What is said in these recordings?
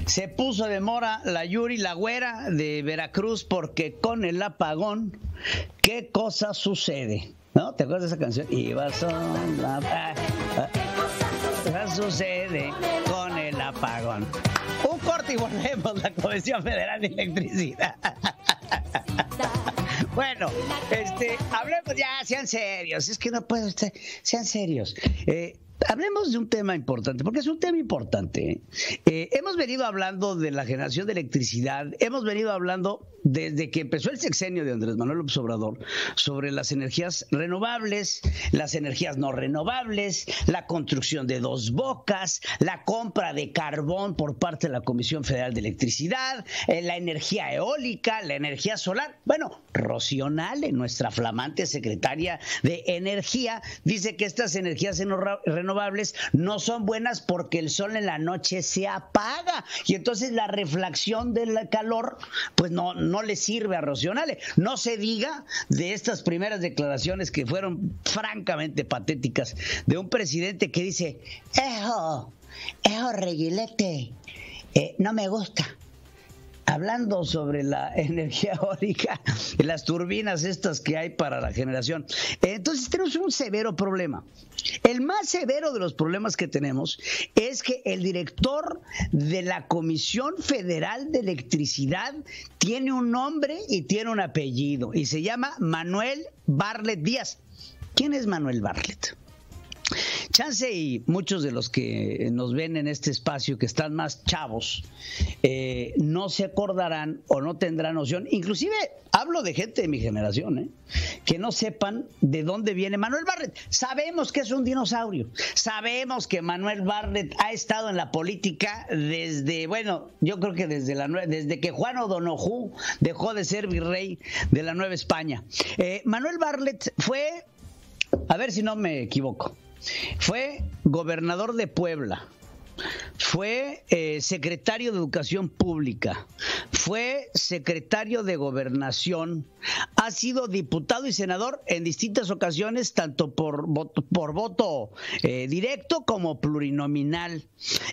Se puso de mora la Yuri, la güera de Veracruz, porque con el apagón, ¿qué cosa sucede? ¿No? ¿Te acuerdas de esa canción? Iba sola. ¿Qué sucede con el apagón? Un corte y volvemos. La Comisión Federal de Electricidad. Bueno, hablemos ya, sean serios. Es que no puedo, sean serios. Hablemos de un tema importante, porque es un tema importante. Hemos venido hablando de la generación de electricidad, hemos venido hablando desde que empezó el sexenio de Andrés Manuel López Obrador sobre las energías renovables, las energías no renovables, la construcción de Dos Bocas, la compra de carbón por parte de la Comisión Federal de Electricidad, la energía eólica, la energía solar. Bueno, Rocío Nale, nuestra flamante secretaria de Energía, dice que estas energías renovables no son buenas porque el sol en la noche se apaga y entonces la reflexión del calor pues no le sirve a Rocío Nale. No se diga de estas primeras declaraciones que fueron francamente patéticas de un presidente que dice: Ejo, Reguilete, no me gusta. Hablando sobre la energía eólica y las turbinas estas que hay para la generación. Entonces tenemos un severo problema. El más severo de los problemas que tenemos es que el director de la Comisión Federal de Electricidad tiene un nombre y tiene un apellido y se llama Manuel Bartlett Díaz. ¿Quién es Manuel Bartlett? Chance y muchos de los que nos ven en este espacio que están más chavos no se acordarán o no tendrán noción, inclusive hablo de gente de mi generación, que no sepan de dónde viene Manuel Bartlett. Sabemos que es un dinosaurio, sabemos que Manuel Bartlett ha estado en la política desde, bueno, yo creo que desde que Juan O'Donoghue dejó de ser virrey de la Nueva España. Manuel Bartlett fue, a ver si no me equivoco, fue gobernador de Puebla, fue secretario de Educación Pública, fue secretario de Gobernación, ha sido diputado y senador en distintas ocasiones, tanto por voto directo como plurinominal.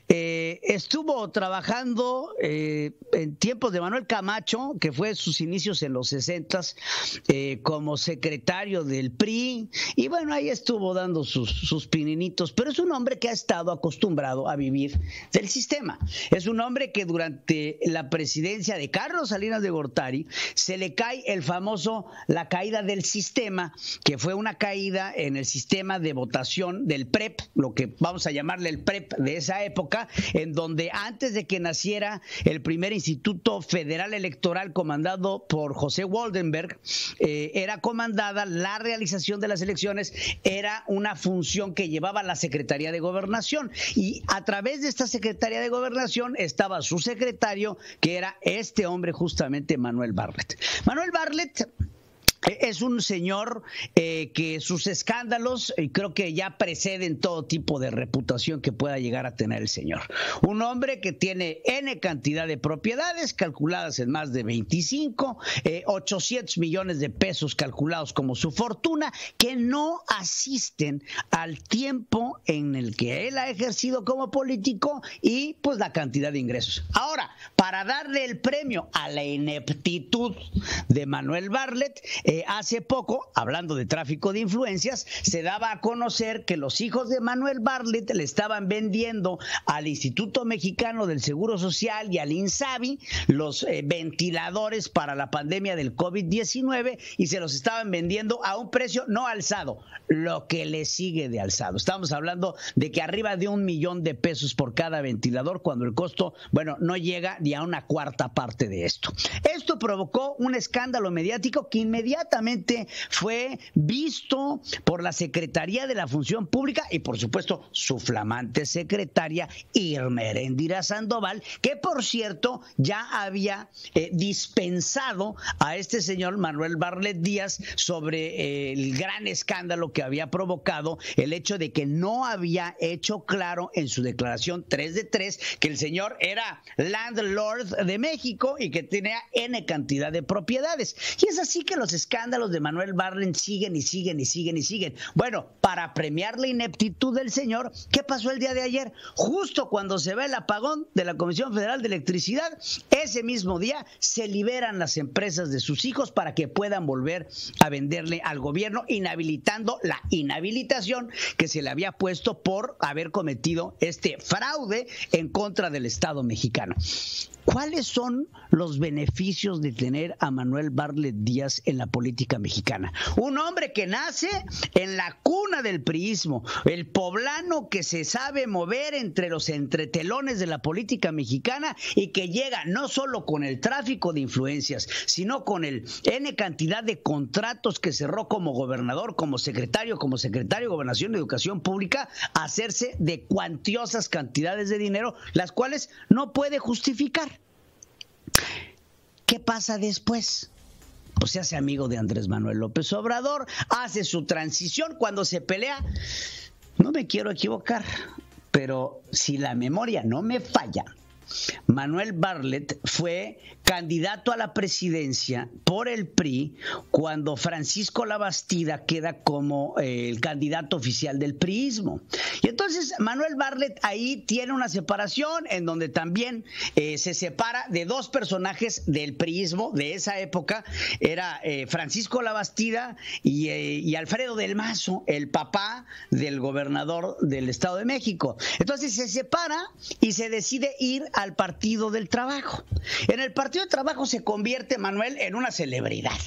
Estuvo trabajando en tiempos de Manuel Camacho, que fue sus inicios en los 60s, como secretario del PRI, y bueno, ahí estuvo dando sus pininitos, pero es un hombre que ha estado acostumbrado a vivir del sistema. Es un hombre que durante la presidencia de Carlos Salinas de Gortari se le cae la caída del sistema, que fue una caída en el sistema de votación del PREP, lo que vamos a llamarle el PREP de esa época, en donde antes de que naciera el primer Instituto Federal Electoral comandado por José Waldenberg, era comandada la realización de las elecciones, era una función que llevaba la Secretaría de Gobernación, y a través de esta Secretaría de Gobernación estaba su secretario, que era este hombre justamente, Manuel Bartlett. Manuel Bartlett es un señor que sus escándalos creo que ya preceden todo tipo de reputación que pueda llegar a tener el señor. Un hombre que tiene N cantidad de propiedades calculadas en más de 25, 800 millones de pesos calculados como su fortuna, que no asisten al tiempo en el que él ha ejercido como político y pues la cantidad de ingresos. Ahora, para darle el premio a la ineptitud de Manuel Bartlett, hace poco, hablando de tráfico de influencias, se daba a conocer que los hijos de Manuel Bartlett le estaban vendiendo al Instituto Mexicano del Seguro Social y al INSABI los ventiladores para la pandemia del COVID-19 y se los estaban vendiendo a un precio no alzado, lo que le sigue de alzado. Estamos hablando de que arriba de $1,000,000 por cada ventilador, cuando el costo, bueno, no llega ni a una cuarta parte de esto. Esto provocó un escándalo mediático que inmediatamente fue visto por la Secretaría de la Función Pública y, por supuesto, su flamante secretaria Irma Eréndira Sandoval, que, por cierto, ya había dispensado a este señor Manuel Bartlett Díaz sobre el gran escándalo que había provocado el hecho de que no había hecho claro en su declaración 3 de 3 que el señor era landlord de México y que tenía N cantidad de propiedades. Y es así que los escándalos de Manuel Bartlett siguen y siguen y siguen y siguen. Bueno, para premiar la ineptitud del señor, ¿qué pasó el día de ayer? Justo cuando se ve el apagón de la Comisión Federal de Electricidad, ese mismo día se liberan las empresas de sus hijos para que puedan volver a venderle al gobierno, inhabilitando la inhabilitación que se le había puesto por haber cometido este fraude en contra del Estado mexicano. ¿Cuáles son los beneficios de tener a Manuel Bartlett Díaz en la política mexicana? Un hombre que nace en la cuna del priismo, el poblano que se sabe mover entre los entretelones de la política mexicana y que llega no solo con el tráfico de influencias, sino con el N cantidad de contratos que cerró como gobernador, como secretario de Gobernación y Educación Pública, a hacerse de cuantiosas cantidades de dinero, las cuales no puede justificar. ¿Qué pasa después? Pues se hace amigo de Andrés Manuel López Obrador, hace su transición cuando se pelea. No me quiero equivocar, pero si la memoria no me falla, Manuel Bartlett fue candidato a la presidencia por el PRI cuando Francisco Labastida queda como el candidato oficial del priismo. Y entonces Manuel Bartlett ahí tiene una separación en donde también se separa de dos personajes del priismo de esa época. Era Francisco Labastida y Alfredo del Mazo, el papá del gobernador del Estado de México. Entonces se separa y se decide ir al Partido del Trabajo. En el Partido del Trabajo se convierte Manuel en una celebridad.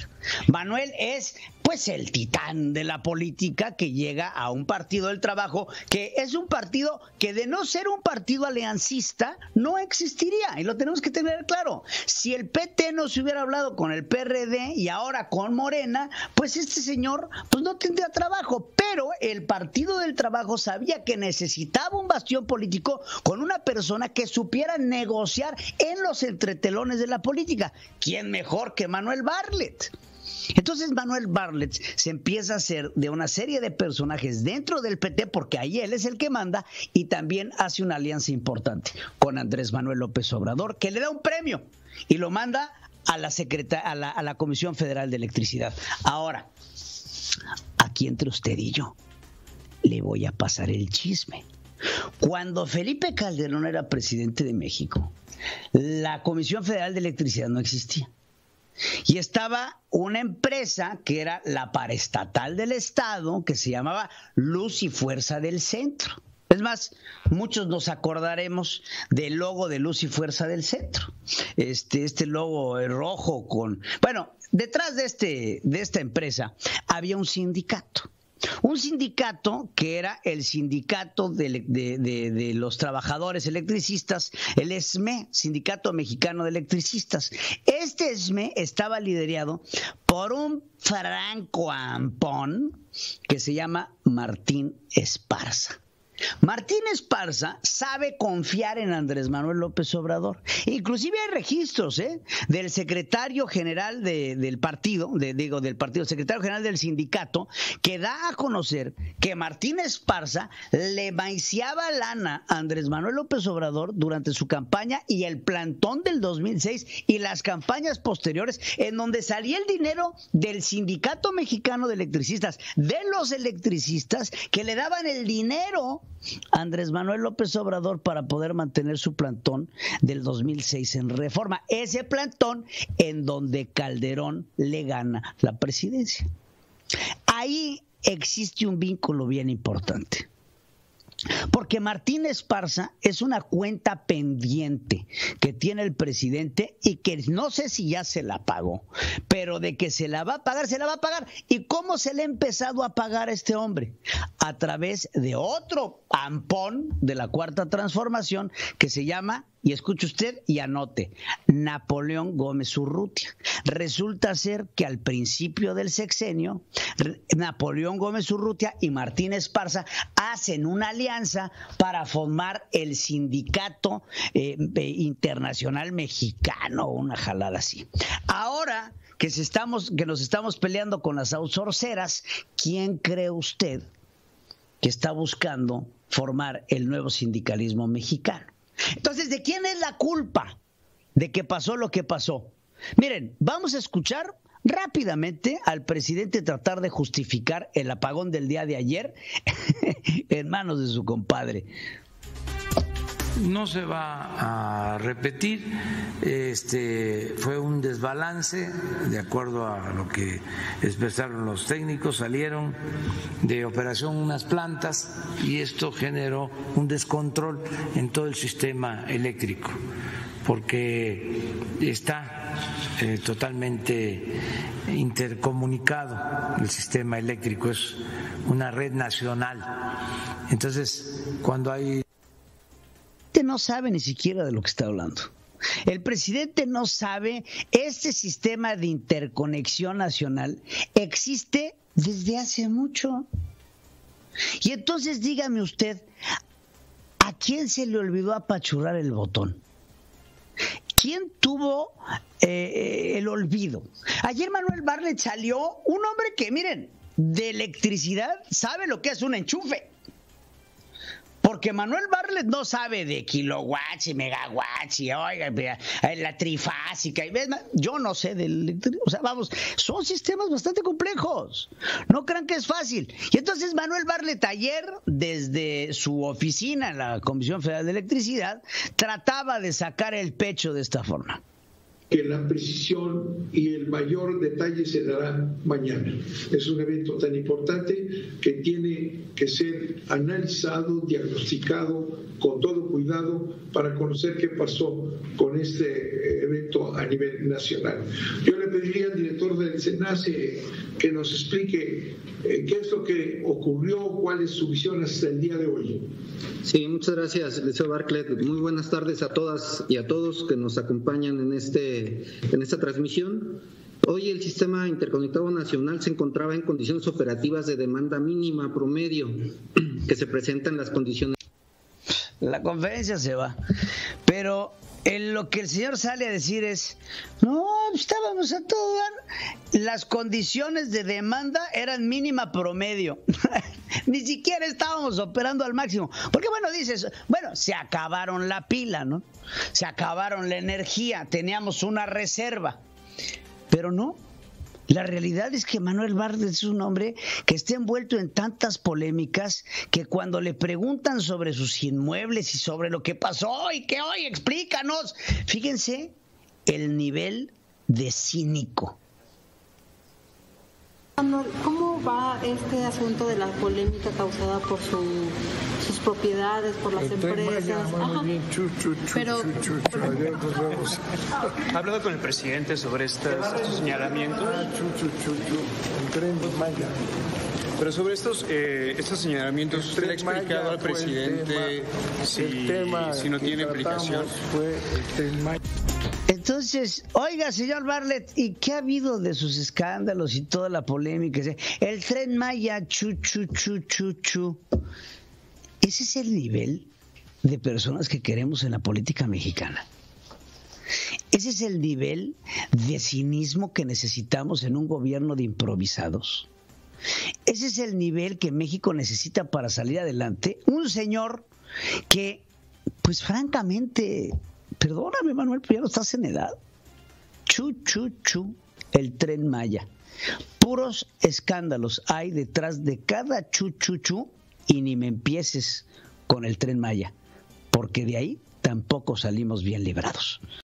Manuel es pues el titán de la política que llega a un Partido del Trabajo que es un partido que, de no ser un partido aliancista, no existiría, y lo tenemos que tener claro. Si el PT no se hubiera hablado con el PRD y ahora con Morena, pues este señor pues no tendría trabajo. Pero el Partido del Trabajo sabía que necesitaba un bastión político con una persona que supiera negociar en los entretelones de la política. ¿Quién mejor que Manuel Bartlett? Entonces Manuel Bartlett se empieza a hacer de una serie de personajes dentro del PT, porque ahí él es el que manda, y también hace una alianza importante con Andrés Manuel López Obrador, que le da un premio y lo manda a la Comisión Federal de Electricidad. Ahora, aquí entre usted y yo, le voy a pasar el chisme. Cuando Felipe Calderón era presidente de México, la Comisión Federal de Electricidad no existía. Y estaba una empresa que era la paraestatal del Estado, que se llamaba Luz y Fuerza del Centro. Es más, muchos nos acordaremos del logo de Luz y Fuerza del Centro. Este logo rojo con... Bueno, detrás de esta empresa había un sindicato. Un sindicato que era el sindicato de los trabajadores electricistas, el SME, Sindicato Mexicano de Electricistas. Este SME estaba liderado por un franco ampón que se llama Martín Esparza. Martín Esparza sabe confiar en Andrés Manuel López Obrador. Inclusive hay registros del secretario general del partido, secretario general del sindicato, que da a conocer que Martín Esparza le maiciaba lana a Andrés Manuel López Obrador durante su campaña y el plantón del 2006 y las campañas posteriores, en donde salía el dinero del Sindicato Mexicano de Electricistas, de los electricistas, que le daban el dinero Andrés Manuel López Obrador para poder mantener su plantón del 2006 en Reforma. Ese plantón en donde Calderón le gana la presidencia. Ahí existe un vínculo bien importante. Porque Martín Esparza es una cuenta pendiente que tiene el presidente y que no sé si ya se la pagó, pero de que se la va a pagar, se la va a pagar. ¿Y cómo se le ha empezado a pagar a este hombre? A través de otro ampón de la Cuarta Transformación que se llama, y escuche usted y anote, Napoleón Gómez Urrutia. Resulta ser que al principio del sexenio, Napoleón Gómez Urrutia y Martín Esparza hacen una alianza para formar el Sindicato Internacional Mexicano, una jalada así. Ahora que nos estamos peleando con las outsourceras, ¿quién cree usted que está buscando formar el nuevo sindicalismo mexicano? Entonces, ¿de quién es la culpa de que pasó lo que pasó? Miren, vamos a escuchar rápidamente al presidente tratar de justificar el apagón del día de ayer en manos de su compadre. No se va a repetir, fue un desbalance, de acuerdo a lo que expresaron los técnicos, salieron de operación unas plantas y esto generó un descontrol en todo el sistema eléctrico, porque está totalmente intercomunicado el sistema eléctrico, es una red nacional. Entonces, cuando hay... no sabe ni siquiera de lo que está hablando. El presidente no sabe, este sistema de interconexión nacional existe desde hace mucho. Y entonces dígame usted, ¿a quién se le olvidó apachurrar el botón? ¿Quién tuvo el olvido? Ayer Manuel Bartlett salió, un hombre que, miren, de electricidad sabe lo que es un enchufe. Porque Manuel Bartlett no sabe de kilowatts y megawatts y oiga, la trifásica. Yo no sé o sea, vamos, son sistemas bastante complejos. No crean que es fácil. Y entonces Manuel Bartlett ayer, desde su oficina en la Comisión Federal de Electricidad, trataba de sacar el pecho de esta forma. Que la precisión y el mayor detalle se dará mañana. Es un evento tan importante que tiene que ser analizado, diagnosticado con todo cuidado para conocer qué pasó con este evento a nivel nacional. Yo le pediría al director del SENACE que nos explique qué es lo que ocurrió, cuál es su visión hasta el día de hoy. Sí, muchas gracias, Liceo Bartlett. Muy buenas tardes a todas y a todos que nos acompañan en esta transmisión. Hoy el Sistema Interconectado Nacional se encontraba en condiciones operativas de demanda mínima promedio que se presentan las condiciones. La conferencia se va, pero lo que el señor sale a decir es, no, estábamos a todo dar, las condiciones de demanda eran mínima promedio, ni siquiera estábamos operando al máximo, porque bueno, dices, bueno, se acabaron la pila, ¿no? Se acabaron la energía, teníamos una reserva, pero no. La realidad es que Manuel Bartlett es un hombre que está envuelto en tantas polémicas que cuando le preguntan sobre sus inmuebles y sobre lo que pasó y que hoy explícanos, fíjense el nivel de cínico. ¿Cómo va este asunto de la polémica causada por sus propiedades, por las empresas? ¿Ha hablado con el presidente sobre estos señalamientos? Pero sobre estos señalamientos, ¿usted le ha explicado al presidente si no tiene implicación? Entonces, oiga, señor Bartlett, ¿y qué ha habido de sus escándalos y toda la polémica? El Tren Maya, chu. Ese es el nivel de personas que queremos en la política mexicana. Ese es el nivel de cinismo que necesitamos en un gobierno de improvisados. Ese es el nivel que México necesita para salir adelante. Un señor que, pues francamente, perdóname Manuel, pero ya no estás en edad. Chu, el Tren Maya. Puros escándalos hay detrás de cada chu, y ni me empieces con el Tren Maya, porque de ahí tampoco salimos bien librados.